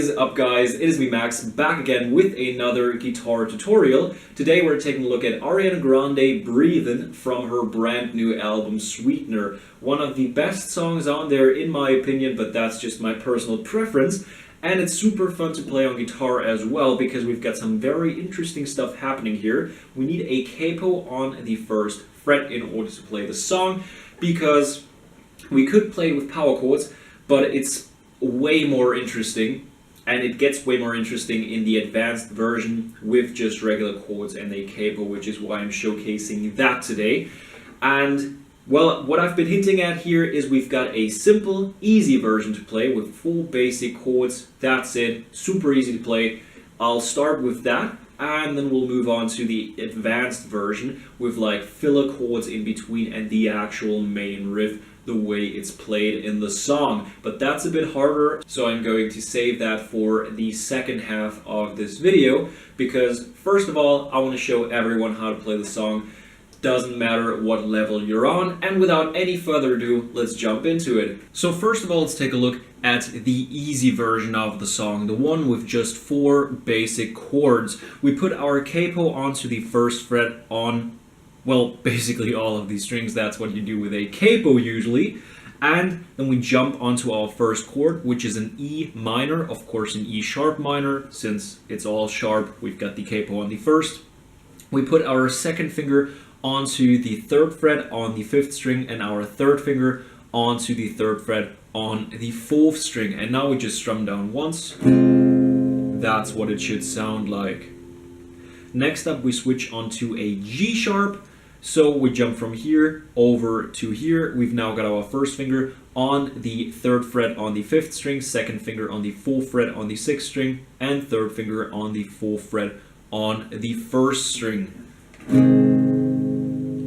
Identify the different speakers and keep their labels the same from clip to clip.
Speaker 1: is up, guys? It is me, Max, back again with another guitar tutorial. Today we're taking a look at Ariana Grande Breathin' from her brand new album Sweetner. One of the best songs on there in my opinion, but that's just my personal preference. And it's super fun to play on guitar as well because we've got some very interesting stuff happening here. We need a capo on the first fret in order to play the song because we could play it with power chords, but it's way more interesting, and it gets way more interesting in the advanced version with just regular chords and a capo, which is why I'm showcasing that today. And well, what I've been hinting at here is we've got a simple, easy version to play with full basic chords. That's it, super easy to play. I'll start with that, and then we'll move on to the advanced version with like filler chords in between and the actual main riff, the way it's played in the song. But that's a bit harder, so I'm going to save that for the second half of this video, because first of all, I want to show everyone how to play the song. Doesn't matter what level you're on, and without any further ado, let's jump into it. So first of all, let's take a look at the easy version of the song, the one with just 4 basic chords. We put our capo onto the first fret on, well, basically all of these strings. That's what you do with a capo usually. And then we jump onto our first chord, which is an E minor, of course an E sharp minor. Since it's all sharp, we've got the capo on the first. We put our second finger onto the 3rd fret on the 5th string and our 3rd finger onto the 3rd fret on the 4th string. And now we just strum down once. That's what it should sound like. Next up, we switch onto a G sharp. So we jump from here over to here. We've now got our first finger on the 3rd fret on the 5th string, 2nd finger on the 4th fret on the 6th string, and 3rd finger on the 4th fret on the 1st string.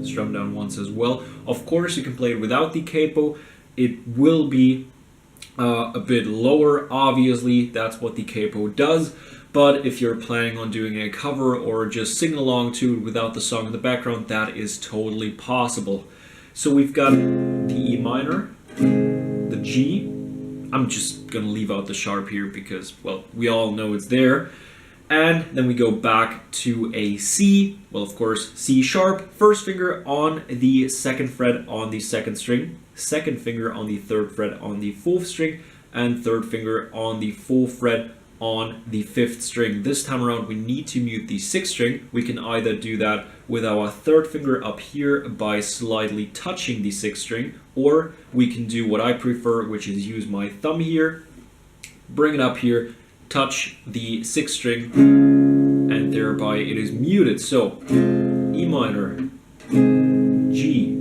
Speaker 1: Strum down once as well. Of course, you can play it without the capo. It will be a bit lower, obviously. That's what the capo does. But if you're planning on doing a cover or just singing along to it without the song in the background, that is totally possible. So we've got the E minor, the G. I'm just gonna leave out the sharp here because, well, we all know it's there. And then we go back to a C, well, of course, C sharp, first finger on the 2nd fret on the 2nd string, 2nd finger on the 3rd fret on the 4th string, and 3rd finger on the 4th fret on the 5th string. This time around, we need to mute the 6th string. We can either do that with our 3rd finger up here by slightly touching the 6th string, or we can do what I prefer, which is use my thumb here, bring it up here, touch the 6th string, and thereby it is muted. So E minor, G,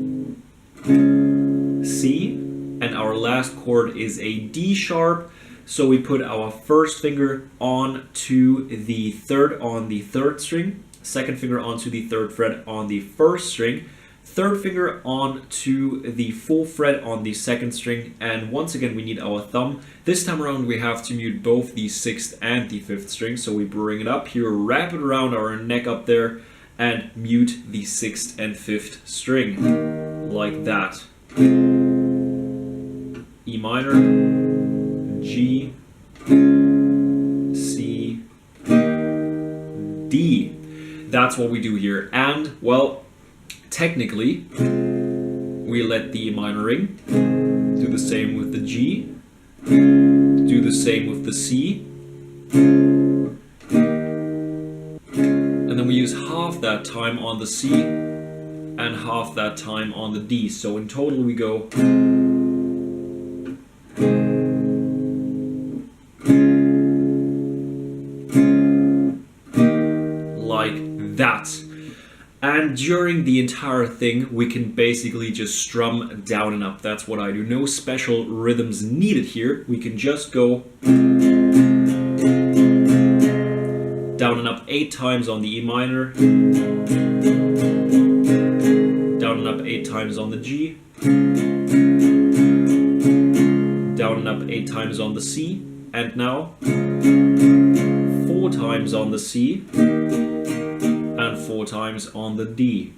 Speaker 1: C, and our last chord is a D sharp. So we put our first finger onto the 3rd on the 3rd string, 2nd finger onto the 3rd fret on the 1st string, 3rd finger onto the 4th fret on the 2nd string, and once again we need our thumb. This time around we have to mute both the 6th and the 5th string, so we bring it up here, wrap it around our neck up there, and mute the 6th and 5th string, like that. E minor, G, C, D. That's what we do here. And, well, technically, we let the E minor ring, do the same with the G, do the same with the C, and then we use half that time on the C and half that time on the D. So in total we go like that. And during the entire thing, we can basically just strum down and up. That's what I do. No special rhythms needed here. We can just go down and up 8 times on the E minor, down and up 8 times on the G, down and up 8 times on the C, and now 4 times on the C, and 4 times on the D.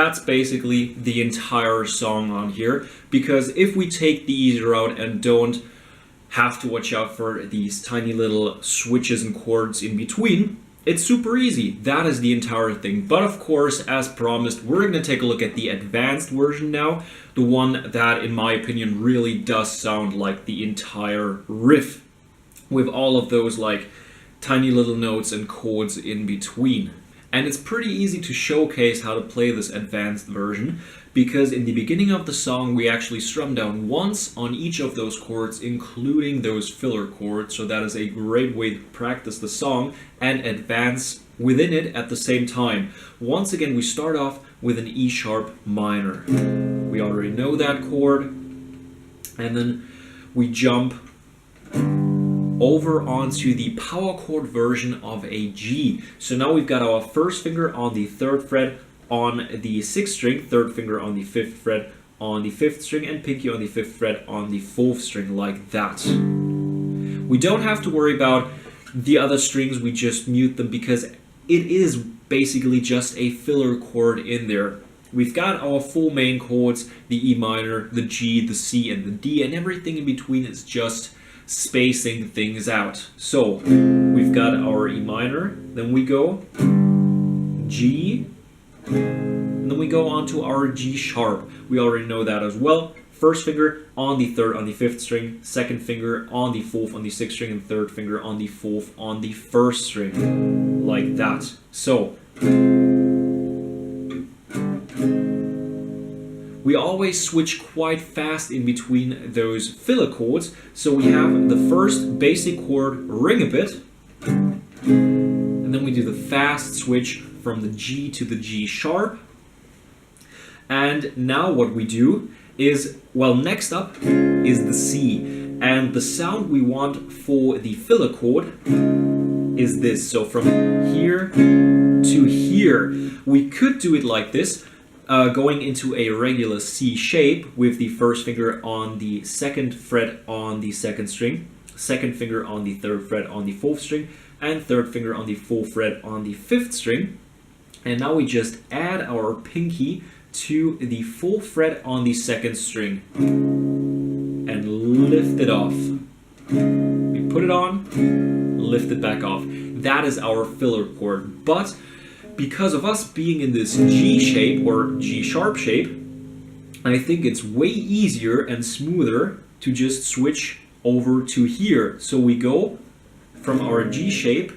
Speaker 1: that's basically the entire song on here, because if we take the easy route and don't have to watch out for these tiny little switches and chords in between, it's super easy. That is the entire thing. But of course, as promised, we're going to take a look at the advanced version now, the one that, in my opinion, really does sound like the entire riff, with all of those like tiny little notes and chords in between. And it's pretty easy to showcase how to play this advanced version, because in the beginning of the song we actually strum down once on each of those chords, including those filler chords, so that is a great way to practice the song and advance within it at the same time. Once again, we start off with an E sharp minor. We already know that chord, and then we jump over onto the power chord version of a G. So now we've got our first finger on the 3rd fret on the 6th string, 3rd finger on the 5th fret on the 5th string, and pinky on the 5th fret on the 4th string, like that. We don't have to worry about the other strings, we just mute them because it is basically just a filler chord in there. We've got our 4 main chords, the E minor, the G, the C, and the D, and everything in between is just spacing things out. So we've got our E minor, then we go G, and then we go on to our G sharp. We already know that as well. First finger on the 3rd on the 5th string, 2nd finger on the 4th on the 6th string, and 3rd finger on the 4th on the 1st string, like that. So we always switch quite fast in between those filler chords. So we have the first basic chord ring a bit, and then we do the fast switch from the G to the G sharp. And now what we do is, well, next up is the C. And the sound we want for the filler chord is this. So from here to here. We could do it like this, going into a regular C shape with the first finger on the 2nd fret on the 2nd string, 2nd finger on the 3rd fret on the 4th string, and 3rd finger on the 4th fret on the 5th string. And now we just add our pinky to the 4th fret on the 2nd string and lift it off. We put it on, lift it back off. That is our filler chord. But because of us being in this G shape or G sharp shape, I think it's way easier and smoother to just switch over to here. So we go from our G shape,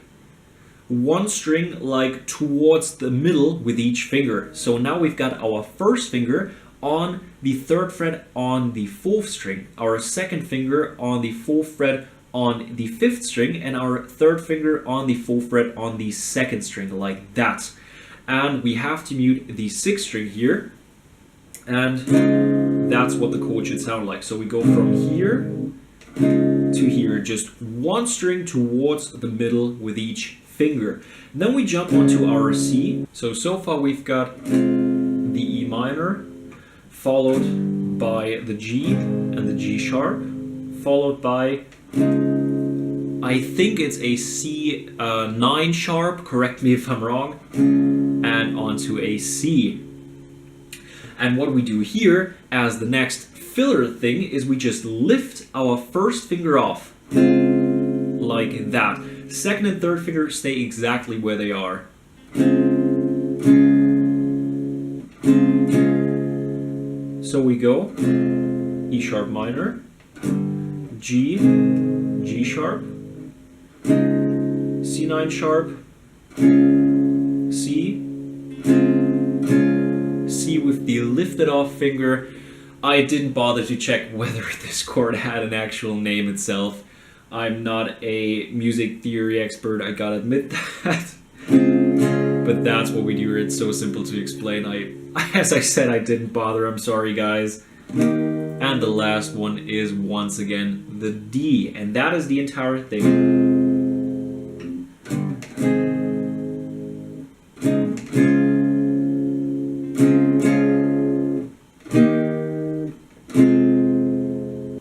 Speaker 1: one string like towards the middle with each finger. So now we've got our first finger on the 3rd fret on the 4th string, our 2nd finger on the 4th fret on the 5th string, and our 3rd finger on the 4th fret on the 2nd string, like that. And we have to mute the 6th string here, and that's what the chord should sound like. So we go from here to here, just one string towards the middle with each finger. And then we jump onto our C. So far we've got the E minor, followed by the G and the G sharp, followed by, I think it's a C9 sharp, correct me if I'm wrong, and onto a C. And what we do here as the next filler thing is we just lift our first finger off, like that. 2nd and 3rd finger stay exactly where they are. So we go E sharp minor, G, G sharp, C9 sharp, C, C with the lifted off finger. I didn't bother to check whether this chord had an actual name itself. I'm not a music theory expert, I gotta admit that. But that's what we do here. It's so simple to explain. As I said, I didn't bother. I'm sorry, guys. And the last one is, once again, the D. And that is the entire thing.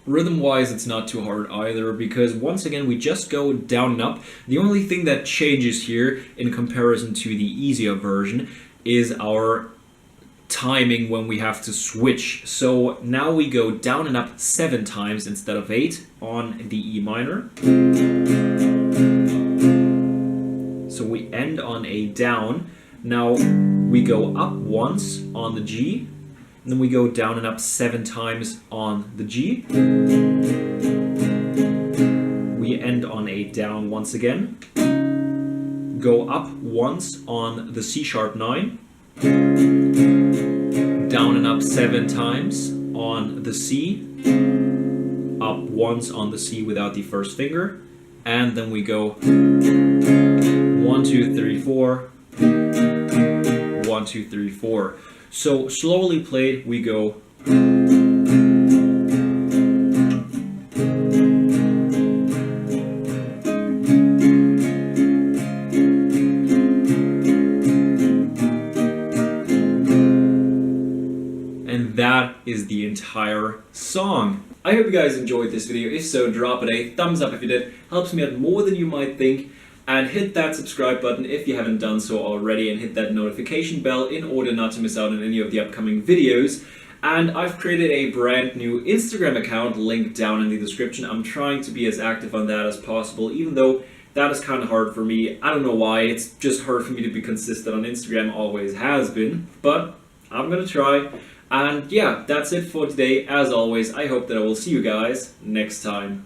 Speaker 1: Rhythm-wise, it's not too hard either, because once again, we just go down and up. The only thing that changes here in comparison to the easier version is our timing when we have to switch. So now we go down and up 7 times instead of 8 on the E minor. So we end on a down. Now we go up once on the G, and then we go down and up 7 times on the G. We end on a down once again. Go up once on the C sharp 9. Down and up 7 times on the C. Up once on the C without the first finger. And then we go 1, 2, 3, 4. 1, 2, 3, 4. So slowly played, we go. And that is the entire song. I hope you guys enjoyed this video. If so, drop it a thumbs up if you did. Helps me out more than you might think. And hit that subscribe button if you haven't done so already, and hit that notification bell in order not to miss out on any of the upcoming videos. And I've created a brand new Instagram account, linked down in the description. I'm trying to be as active on that as possible, even though that is kind of hard for me. I don't know why, it's just hard for me to be consistent on Instagram, always has been, but I'm gonna try. And yeah, that's it for today. As always, I hope that I will see you guys next time.